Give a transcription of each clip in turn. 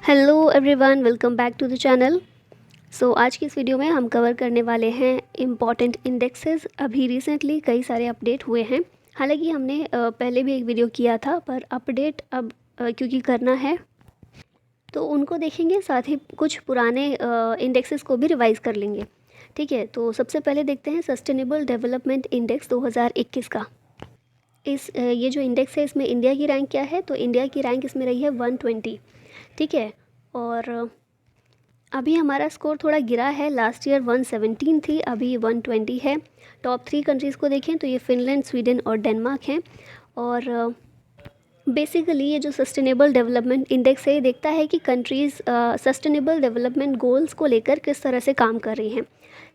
Hello everyone, welcome back to the channel. आज की इस वीडियो में हम कवर करने वाले हैं इम्पॉर्टेंट इंडेक्सेस। अभी रिसेंटली कई सारे अपडेट हुए हैं। हालांकि हमने पहले भी एक वीडियो किया था, पर अपडेट अब क्योंकि करना है तो उनको देखेंगे, साथ ही कुछ पुराने इंडेक्सेस को भी रिवाइज़ कर लेंगे। ठीक है, तो सबसे पहले देखते हैं सस्टेनेबल डेवलपमेंट इंडेक्स 2021 का। ये जो इंडेक्स है इसमें इंडिया की रैंक क्या है, तो इंडिया की रैंक इसमें रही है 120। ठीक है, और अभी हमारा स्कोर थोड़ा गिरा है। लास्ट ईयर 117 थी, अभी 120 है। टॉप 3 कंट्रीज़ को देखें तो ये फिनलैंड, स्वीडन और डेनमार्क हैं। और बेसिकली ये जो सस्टेनेबल डेवलपमेंट इंडेक्स है ये देखता है कि कंट्रीज़ सस्टेनेबल डेवलपमेंट गोल्स को लेकर किस तरह से काम कर रही हैं।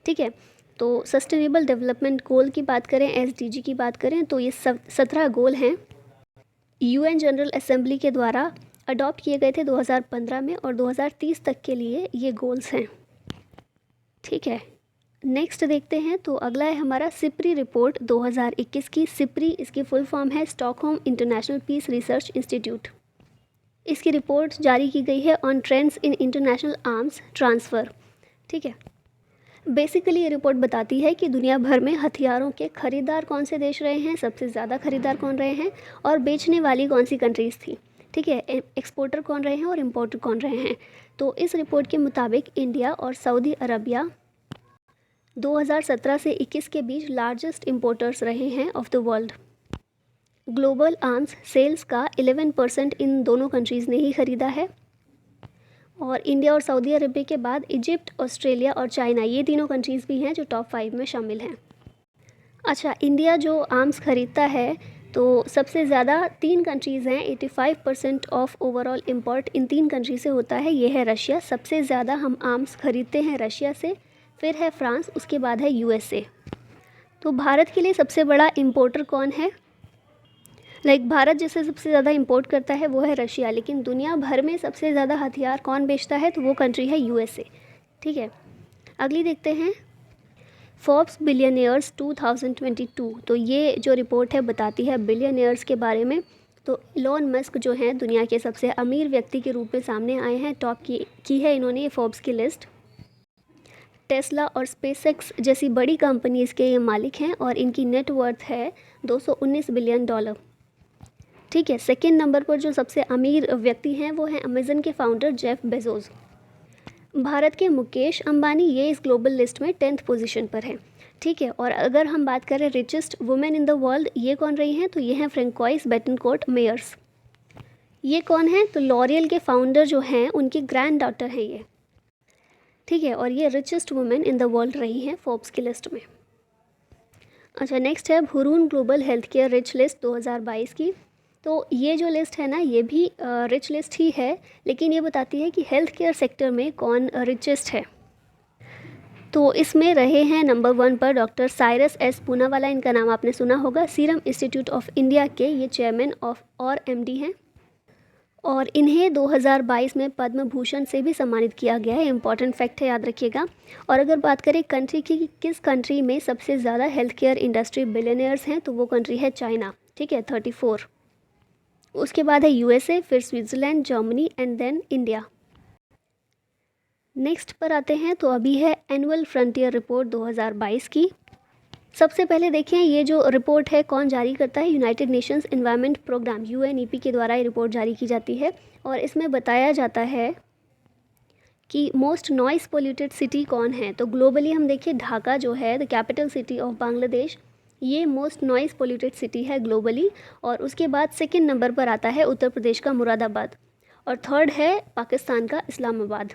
ठीक है, तो सस्टेनेबल डेवलपमेंट गोल की बात करें, एसडीजी की बात करें, तो ये 17 गोल हैं। यूएन जनरल असेंबली के द्वारा अडॉप्ट किए गए थे 2015 में, और 2030 तक के लिए ये गोल्स हैं। ठीक है, नेक्स्ट देखते हैं। तो अगला है हमारा सिप्री रिपोर्ट 2021 की। सिप्री इसकी फुल फॉर्म है Stockholm International Peace Research Institute. इसकी रिपोर्ट जारी की गई है on trends in international arms transfer. ठीक है, बेसिकली ये रिपोर्ट बताती है कि दुनिया भर में हथियारों के खरीदार कौन से देश रहे हैं, सबसे ज़्यादा खरीदार कौन रहे हैं, और बेचने वाली कौन सी कंट्रीज़ थी। ठीक है, एक्सपोर्टर कौन रहे हैं और इम्पोर्टर कौन रहे हैं। तो इस रिपोर्ट के मुताबिक इंडिया और सऊदी अरबिया 2017 से 21 के बीच लार्जेस्ट इम्पोर्टर्स रहे हैं of the world. Global arms sales का 11% इन दोनों कंट्रीज़ ने ही खरीदा है। और इंडिया और सऊदी अरबिया के बाद इजिप्ट, ऑस्ट्रेलिया और चाइना, ये तीनों कंट्रीज़ भी हैं जो टॉप 5 में शामिल हैं। अच्छा, इंडिया जो आर्म्स खरीदता है तो सबसे ज़्यादा 3 कंट्रीज़ हैं। 85% of overall import in 3 country से होता है। ये है रशिया, सबसे ज़्यादा हम आर्म्स खरीदते हैं रशिया से, फिर है फ्रांस, उसके बाद है यूएसए। तो भारत के लिए सबसे बड़ा इंपोर्टर कौन है? भारत जिससे सबसे ज़्यादा इंपोर्ट करता है वो है रशिया, लेकिन दुनिया भर में सबसे ज़्यादा हथियार कौन बेचता है, तो वो कंट्री है यूएसए। ठीक है, अगली देखते हैं फोर्ब्स बिलियनियर्स 2022। तो ये जो रिपोर्ट है बताती है बिलियनियर्स के बारे में। तो इलॉन मस्क जो हैं दुनिया के सबसे अमीर व्यक्ति के रूप में सामने आए हैं। टॉप की है इन्होंने ये फोर्ब्स की लिस्ट। टेस्ला और स्पेसएक्स जैसी बड़ी कंपनीज़ के ये मालिक हैं और इनकी नेट वर्थ है $219 बिलियन। ठीक है, सेकेंड नंबर पर जो सबसे अमीर व्यक्ति हैं वो हैं अमेज़न के फाउंडर जेफ बेजोस। भारत के मुकेश अंबानी ये इस ग्लोबल लिस्ट में 10th पोजीशन पर है। ठीक है, और अगर हम बात करें richest women in the world, ये कौन रही हैं, तो ये हैं फ्रेंकोइस बेटनकोर्ट मेयर्स। ये कौन है, तो लॉरियल के फाउंडर जो हैं उनकी ग्रैंड डॉटर हैं ये। ठीक है, और ये richest women in the world रही हैं फोर्ब्स की लिस्ट में। अच्छा, नेक्स्ट है Hurun global health care rich list 2022 की। तो ये जो लिस्ट है ना, ये भी रिच लिस्ट ही है, लेकिन ये बताती है कि हेल्थ केयर सेक्टर में कौन रिचेस्ट है। तो इसमें रहे हैं नंबर 1 पर डॉक्टर साइरस एस पूनावाला, इनका नाम आपने सुना होगा। सीरम इंस्टीट्यूट ऑफ इंडिया के ये चेयरमैन ऑफ और एमडी हैं, और इन्हें 2022 में पद्म भूषण से भी सम्मानित किया गया है। इंपॉर्टेंट फैक्ट है, याद रखिएगा। और अगर बात करें कंट्री की, किस कंट्री में सबसे ज़्यादा हेल्थ केयर इंडस्ट्री बिलियनियर्स हैं, तो वो कंट्री है चाइना। ठीक है, 34। उसके बाद है यूएसए, फिर Switzerland, Germany and then India. Next पर आते हैं, तो अभी है एनुअल फ्रंटियर रिपोर्ट 2022 की। सबसे पहले देखें ये जो रिपोर्ट है कौन जारी करता है, United Nations Environment Programme UNEP के द्वारा ये रिपोर्ट जारी की जाती है। और इसमें बताया जाता है कि मोस्ट नॉइस पोल्यूटेड सिटी कौन है। तो ग्लोबली हम देखिए ढाका जो है the capital city of Bangladesh, ये मोस्ट नॉइस पोल्यूटेड सिटी है ग्लोबली। और उसके बाद सेकंड नंबर पर आता है उत्तर प्रदेश का मुरादाबाद, और थर्ड है पाकिस्तान का इस्लामाबाद।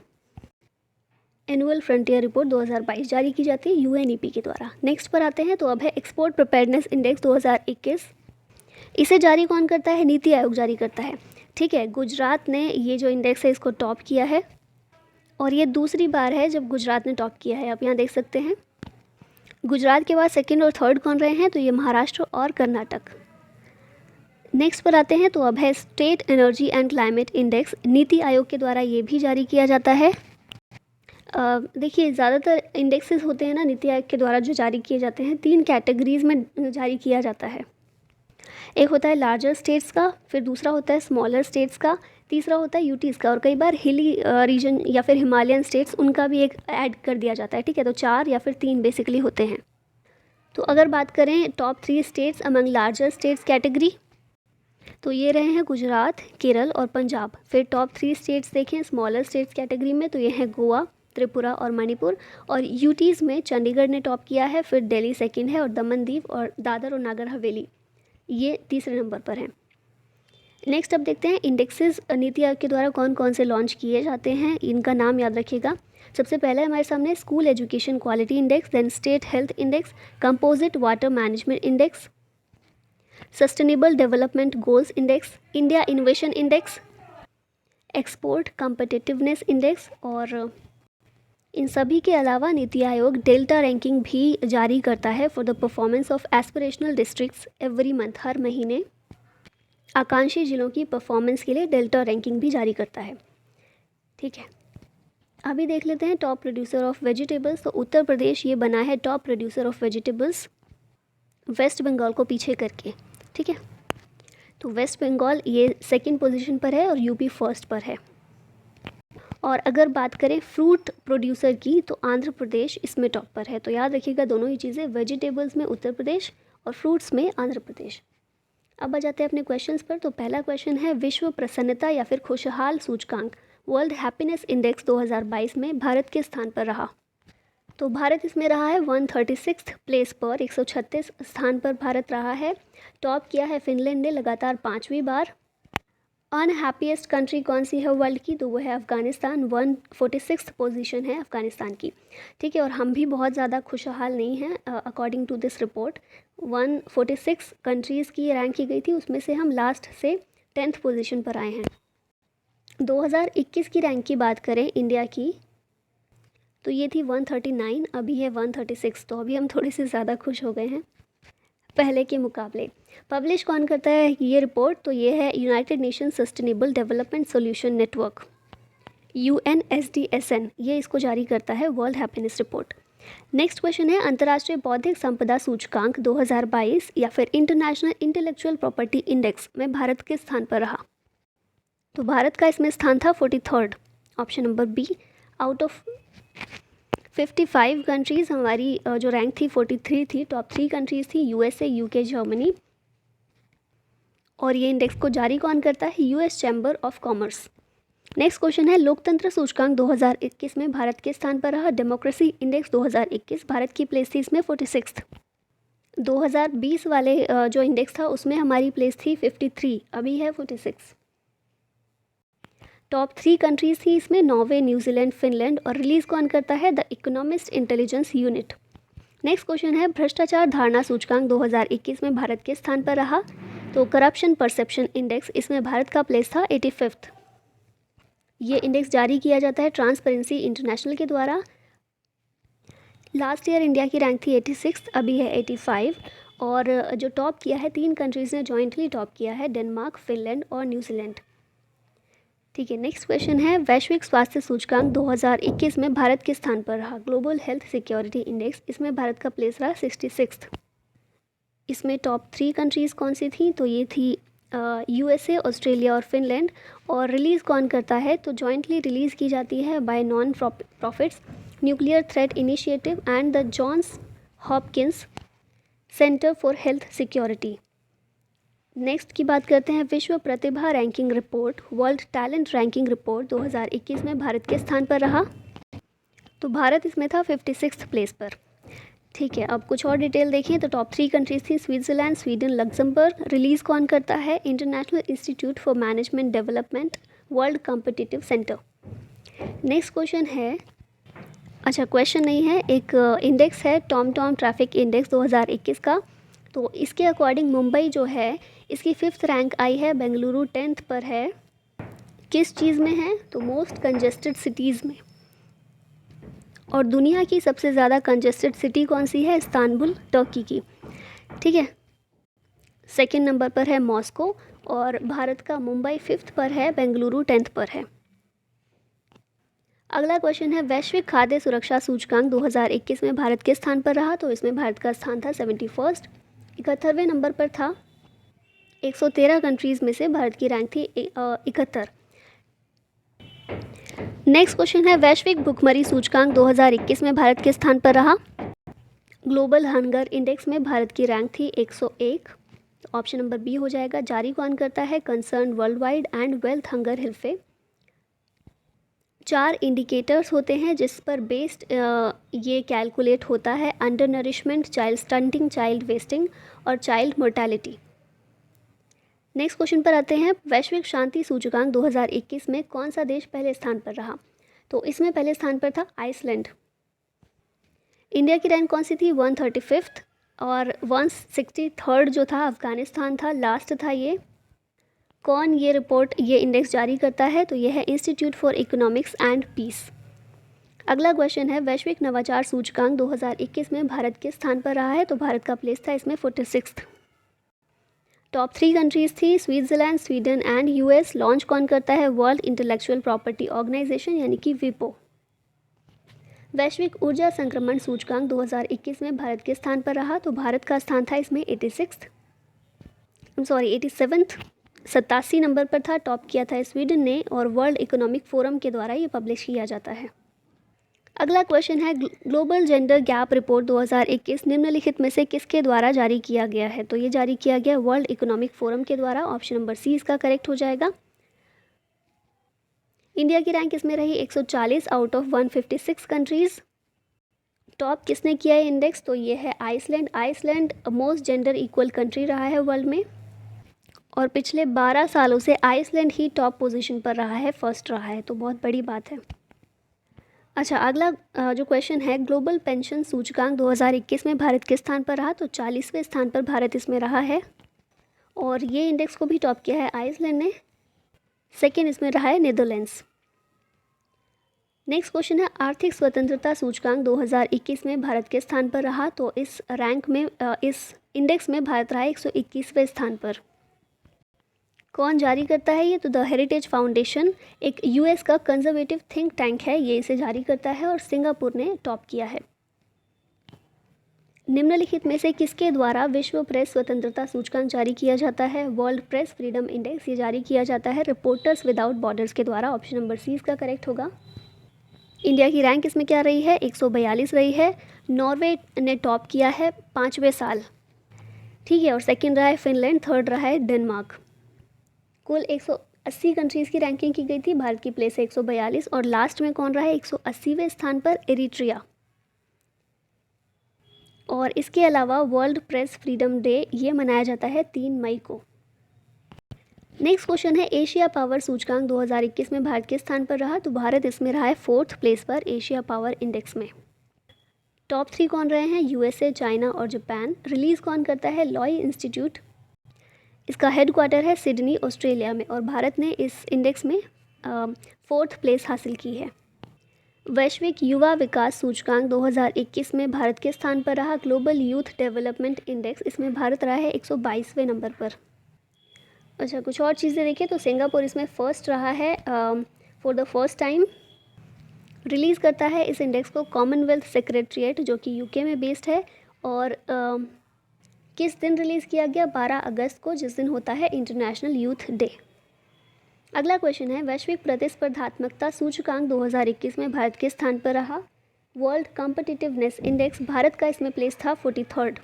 एनुअल फ्रंटियर रिपोर्ट 2022 जारी की जाती है यूएनईपी के द्वारा। नेक्स्ट पर आते हैं, तो अब है एक्सपोर्ट प्रिपेयर्डनेस इंडेक्स 2021। इसे जारी कौन करता है, नीति आयोग जारी करता है। ठीक है, गुजरात ने ये जो इंडेक्स है इसको टॉप किया है, और ये दूसरी बार है जब गुजरात ने टॉप किया है। आप यहाँ देख सकते हैं गुजरात के बाद सेकंड और थर्ड कौन रहे हैं, तो ये महाराष्ट्र और कर्नाटक। नेक्स्ट पर आते हैं, तो अब है state energy and climate index. NITI Aayog के द्वारा ये भी जारी किया जाता है। देखिए ज़्यादातर इंडेक्सेस होते हैं ना नीति आयोग के द्वारा जो जारी किए जाते हैं, 3 कैटेगरीज़ में जारी किया जाता है। एक होता है लार्जर स्टेट्स का, फिर दूसरा होता है स्मॉलर स्टेट्स का, तीसरा होता है यूटीज़ का, और कई बार हिली रीजन या फिर हिमालयन स्टेट्स उनका भी एक ऐड कर दिया जाता है, ठीक है। तो 4 या फिर 3 बेसिकली होते हैं। तो अगर बात करें top 3 states among larger states category, तो ये रहे हैं गुजरात, केरल और पंजाब। फिर टॉप 3 स्टेट्स देखें स्मॉलर स्टेट्स कैटेगरी में, तो ये हैं गोवा, त्रिपुरा और मणिपुर। और यूटीज़ में चंडीगढ़ ने टॉप किया है, फिर दिल्ली सेकंड है, और दमन दीव और दादर और नागर हवेली ये तीसरे नंबर पर हैं। नेक्स्ट अब देखते हैं इंडेक्सेस नीति आयोग के द्वारा कौन कौन से लॉन्च किए जाते हैं, इनका नाम याद रखिएगा। सबसे पहले हमारे सामने school education quality index, then state health index, composite water management index, sustainable development goals index, India innovation index, export competitiveness index. और इन सभी के अलावा नीति आयोग डेल्टा रैंकिंग भी जारी करता है for the performance of aspirational districts every month. हर महीने आकांक्षी जिलों की परफॉर्मेंस के लिए डेल्टा रैंकिंग भी जारी करता है, ठीक है। अभी देख लेते हैं टॉप प्रोड्यूसर ऑफ वेजिटेबल्स। तो उत्तर प्रदेश ये बना है top producer of vegetables West Bengal को पीछे करके, ठीक है। तो वेस्ट बंगाल ये सेकंड पोजीशन पर है और यूपी फर्स्ट पर है। और अगर बात करें फ्रूट प्रोड्यूसर की, तो आंध्र प्रदेश इसमें टॉप पर है। तो याद रखिएगा दोनों ही चीज़ें, वेजिटेबल्स में उत्तर प्रदेश और फ्रूट्स में आंध्र प्रदेश। अब आ जाते हैं अपने क्वेश्चंस पर। तो पहला क्वेश्चन है विश्व प्रसन्नता या फिर खुशहाल सूचकांक वर्ल्ड हैप्पीनेस इंडेक्स 2022 में भारत के स्थान पर रहा। तो भारत इसमें रहा है 136 प्लेस पर, 136 स्थान पर भारत रहा है। टॉप किया है फिनलैंड ने लगातार 5वीं बार। अनहैप्पीएस्ट कंट्री कौन सी है वर्ल्ड की, तो वो है अफ़गानिस्तान, 146 पोजीशन है अफ़गानिस्तान की, ठीक है। और हम भी बहुत ज़्यादा खुशहाल नहीं हैं according to this report. 146 countries की रैंक की गई थी, उसमें से हम लास्ट से 10th पोजीशन पर आए हैं। 2021 की रैंक की बात करें इंडिया की, तो ये थी 139, अभी है 136। तो अभी हम थोड़े से ज़्यादा खुश हो गए हैं पहले के मुकाबले। पब्लिश कौन करता है ये रिपोर्ट, तो ये है United nation sustainable development solution network, UNSDSN, ये इसको जारी करता है world happiness report. Next question है अंतर्राष्ट्रीय बौद्धिक संपदा सूचकांक 2022 या फिर इंटरनेशनल इंटेलेक्चुअल प्रॉपर्टी इंडेक्स में भारत के स्थान पर रहा। तो भारत का इसमें स्थान था 43rd, option number B. Out of 55 countries हमारी जो रैंक थी 43 थी। टॉप 3 कंट्रीज़ थी USA, UK, जर्मनी। और ये इंडेक्स को जारी कौन करता है, US chamber of commerce. Next question है लोकतंत्र सूचकांक 2021 में भारत के स्थान पर रहा। डेमोक्रेसी इंडेक्स 2021 भारत की प्लेस थी इसमें 46। 2020 वाले जो इंडेक्स था उसमें हमारी प्लेस थी 53, अभी है 46। टॉप 3 कंट्रीज़ थी इसमें नॉर्वे, न्यूजीलैंड, फिनलैंड। और रिलीज़ कौन करता है, the economist intelligence unit. Next question है भ्रष्टाचार धारणा सूचकांक 2021 में भारत के स्थान पर रहा। तो करप्शन परसेप्शन इंडेक्स, इसमें भारत का प्लेस था 85th। ये इंडेक्स जारी किया जाता है ट्रांसपेरेंसी इंटरनेशनल के द्वारा। लास्ट ईयर इंडिया की रैंक थी 86, अभी है 85। और जो टॉप किया है 3 कंट्रीज़ ने जॉइंटली टॉप किया है, डेनमार्क, फिनलैंड और न्यूजीलैंड, ठीक है। नेक्स्ट क्वेश्चन है वैश्विक स्वास्थ्य सूचकांक 2021 में भारत के स्थान पर रहा। ग्लोबल हेल्थ सिक्योरिटी इंडेक्स, इसमें भारत का प्लेस रहा 66th। इसमें टॉप 3 कंट्रीज़ कौन सी थी, तो ये थी USA, ऑस्ट्रेलिया और फिनलैंड। और रिलीज़ कौन करता है, तो जॉइंटली रिलीज़ की जाती है by non profits nuclear threat initiative and the Johns Hopkins centre for health security. Next की बात करते हैं विश्व प्रतिभा ranking report world talent ranking report 2021 में भारत के स्थान पर रहा। तो भारत इसमें था 56th प्लेस पर, ठीक है। अब कुछ और डिटेल देखिए। तो टॉप 3 कंट्रीज़ थी स्विट्ज़रलैंड, स्वीडन, लग्जमबर्ग। रिलीज़ कौन करता है, international institute for management development world competitive centre. Next question है, अच्छा क्वेश्चन नहीं है, एक इंडेक्स है टॉम ट्रैफिक इंडेक्स 2021 का। तो इसके अकॉर्डिंग मुंबई जो है इसकी 5th रैंक आई है, बेंगलुरु 10th पर है। किस चीज़ में है, तो मोस्ट कंजेस्टेड सिटीज़ में। और दुनिया की सबसे ज़्यादा कंजेस्टेड सिटी कौन सी है, इस्तांबुल, टर्की की, ठीक है। 2nd नंबर पर है मॉस्को। और भारत का मुंबई 5th पर है, बेंगलुरु 10th पर है। अगला क्वेश्चन है वैश्विक खाद्य सुरक्षा सूचकांक 2021 में भारत के स्थान पर रहा। तो इसमें भारत का स्थान था 71st, 71वें नंबर पर था। 113 कंट्रीज़ में से भारत की रैंक थी 71। नेक्स्ट क्वेश्चन है, वैश्विक भुखमरी सूचकांक 2021 में भारत किस स्थान पर रहा? ग्लोबल हंगर इंडेक्स में भारत की रैंक थी 101। ऑप्शन नंबर बी हो जाएगा। जारी कौन करता है? Concern worldwide and Welthungerhilfe. 4 indicators होते हैं जिस पर बेस्ड ये कैलकुलेट होता है: undernourishment, child stunting, child wasting और चाइल्ड मोर्टेलिटी। नेक्स्ट क्वेश्चन पर आते हैं, वैश्विक शांति सूचकांक 2021 में कौन सा देश पहले स्थान पर रहा? तो इसमें पहले स्थान पर था आइसलैंड। इंडिया की रैंक कौन सी थी? 135th। और 163rd जो था अफगानिस्तान था, लास्ट था ये। कौन ये रिपोर्ट, ये इंडेक्स जारी करता है? तो यह है institute for economics and peace. अगला क्वेश्चन है, वैश्विक नवाचार सूचकांक 2021 में भारत किस स्थान पर रहा है? तो भारत का प्लेस था इसमें 46th। टॉप 3 कंट्रीज थी Switzerland, Sweden and US. Launch कौन करता है? वर्ल्ड इंटेलेक्चुअल प्रॉपर्टी ऑर्गेनाइजेशन यानी कि विपो। वैश्विक ऊर्जा संक्रमण सूचकांक 2021 में भारत के स्थान पर रहा? तो भारत का स्थान था इसमें 87th, 87th, 87 नंबर पर था। टॉप किया था स्वीडन ने और वर्ल्ड इकोनॉमिक फोरम के द्वारा ये पब्लिश किया जाता है। अगला क्वेश्चन है, ग्लोबल जेंडर गैप रिपोर्ट 2021 निम्नलिखित में से किसके द्वारा जारी किया गया है? तो ये जारी किया गया वर्ल्ड इकोनॉमिक फोरम के द्वारा। ऑप्शन नंबर सी इसका करेक्ट हो जाएगा। इंडिया की रैंक इसमें रही 140 आउट ऑफ 156 कंट्रीज़। टॉप किसने किया है इंडेक्स? तो ये है Iceland. Iceland most gender equal country रहा है वर्ल्ड में और पिछले 12 सालों से आइसलैंड ही टॉप पोजीशन पर रहा है, फर्स्ट रहा है, तो बहुत बड़ी बात है। अच्छा, अगला जो क्वेश्चन है, ग्लोबल पेंशन सूचकांक 2021 में भारत किस स्थान पर रहा? तो 40वें स्थान पर भारत इसमें रहा है और ये इंडेक्स को भी टॉप किया है आइसलैंड ने। सेकेंड इसमें रहा है नीदरलैंड्स। नेक्स्ट क्वेश्चन है, आर्थिक स्वतंत्रता सूचकांक 2021 में भारत के स्थान पर रहा? तो इस रैंक में इस इंडेक्स में भारत रहा है 121वें स्थान पर। कौन जारी करता है ये? तो द हेरिटेज फाउंडेशन, एक यूएस का कंजर्वेटिव थिंक टैंक है, ये इसे जारी करता है और सिंगापुर ने टॉप किया है। निम्नलिखित में से किसके द्वारा विश्व प्रेस स्वतंत्रता सूचकांक जारी किया जाता है? वर्ल्ड प्रेस फ्रीडम इंडेक्स, ये जारी किया जाता है रिपोर्टर्स विदाउट बॉर्डर्स के द्वारा। ऑप्शन नंबर सी इसका करेक्ट होगा। इंडिया की रैंक इसमें क्या रही है? 142 रही है। नॉर्वे ने टॉप किया है 5वें साल, ठीक है, और सेकंड रहा है फिनलैंड, थर्ड रहा है डेनमार्क। कुल 180 कंट्रीज़ की रैंकिंग की गई थी, भारत की प्लेस है 142 और लास्ट में कौन रहा है 180वें स्थान पर? एरिट्रिया। और इसके अलावा वर्ल्ड प्रेस फ्रीडम डे ये मनाया जाता है 3 मई को। नेक्स्ट क्वेश्चन है, एशिया पावर सूचकांक 2021 में भारत किस स्थान पर रहा? तो भारत इसमें रहा है 4th प्लेस पर एशिया पावर इंडेक्स में। टॉप 3 कौन रहे हैं? यूएसए, चाइना और जापान। रिलीज़ कौन करता है? लॉय इंस्टीट्यूट। इसका हेडक्वार्टर है सिडनी, ऑस्ट्रेलिया में और भारत ने इस इंडेक्स में 4th प्लेस हासिल की है। वैश्विक युवा विकास सूचकांक 2021 में भारत के स्थान पर रहा? ग्लोबल यूथ डेवलपमेंट इंडेक्स, इसमें भारत रहा है 122वें नंबर पर। अच्छा, कुछ और चीज़ें देखिए तो सिंगापुर इसमें फर्स्ट रहा है for the first time. Release करता है इस इंडेक्स को कॉमनवेल्थ सेक्रेटरीट जो कि यूके में बेस्ड है और किस दिन रिलीज़ किया गया? 12 अगस्त को, जिस दिन होता है इंटरनेशनल यूथ डे। अगला क्वेश्चन है, वैश्विक प्रतिस्पर्धात्मकता सूचकांक 2021 में भारत के स्थान पर रहा? वर्ल्ड कॉम्पिटिटिवनेस इंडेक्स, भारत का इसमें प्लेस था 43rd।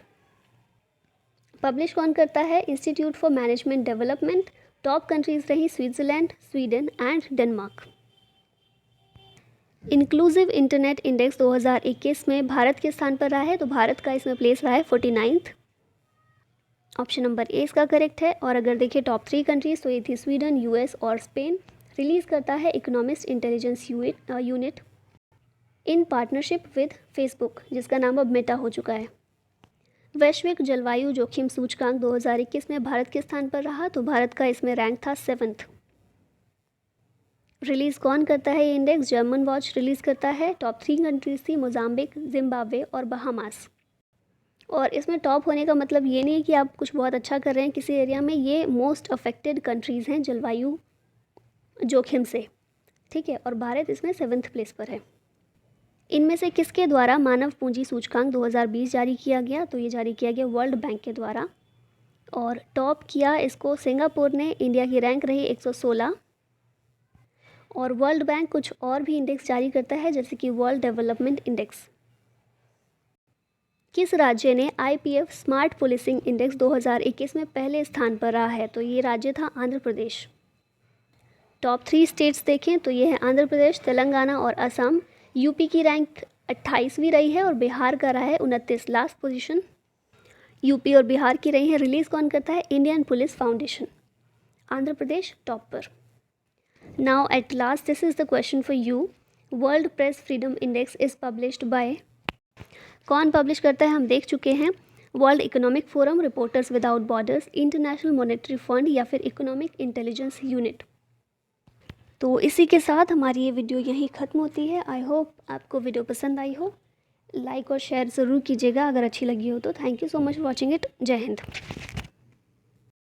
पब्लिश कौन करता है? Institute for management development. Top countries रही Switzerland, Sweden and Denmark. Inclusive internet index 2021 में भारत के स्थान पर रहा है? तो भारत का इसमें प्लेस रहा है 49th। ऑप्शन नंबर ए इसका करेक्ट है। और अगर देखिए टॉप 3 कंट्रीज तो ये थी स्वीडन, यूएस और स्पेन। रिलीज़ करता है economist intelligence unit in partnership with Facebook, जिसका नाम अब मेटा हो चुका है। वैश्विक जलवायु जोखिम सूचकांक 2021 में भारत के स्थान पर रहा? तो भारत का इसमें रैंक था 7th। रिलीज़ कौन करता है ये इंडेक्स? जर्मन वॉच रिलीज़ करता है। टॉप 3 कंट्रीज थी मोजाम्बिक, जिम्बाब्वे और बहामास। और इसमें टॉप होने का मतलब ये नहीं है कि आप कुछ बहुत अच्छा कर रहे हैं किसी एरिया में, ये मोस्ट अफेक्टेड कंट्रीज़ हैं जलवायु जोखिम से, ठीक है, और भारत इसमें 7th प्लेस पर है। इनमें से किसके द्वारा मानव पूंजी सूचकांक 2020 जारी किया गया? तो ये जारी किया गया वर्ल्ड बैंक के द्वारा और टॉप किया इसको सिंगापुर ने। इंडिया की रैंक रही 116 और वर्ल्ड बैंक कुछ और भी इंडेक्स जारी करता है, जैसे कि वर्ल्ड डेवलपमेंट इंडेक्स। किस राज्य ने IPF स्मार्ट पुलिसिंग इंडेक्स 2021 में पहले स्थान पर रहा है? तो ये राज्य था आंध्र प्रदेश। टॉप 3 स्टेट्स देखें तो ये है आंध्र प्रदेश, तेलंगाना और असम। यूपी की रैंक 28वीं रही है और बिहार का रहा है 29, लास्ट पोजीशन यूपी और बिहार की रही है। रिलीज़ कौन करता है? Indian police foundation. Andhra Pradesh top पर। Now at last this is the question for you. World press freedom index is published by, कौन पब्लिश करता है? हम देख चुके हैं, world economic forum, reporters without borders, international monetary fund या फिर इकोनॉमिक इंटेलिजेंस यूनिट। तो इसी के साथ हमारी ये वीडियो यहीं ख़त्म होती है। आई होप आपको वीडियो पसंद आई हो। लाइक और शेयर ज़रूर कीजिएगा अगर अच्छी लगी हो तो। Thank you so much for watching it. जय हिंद।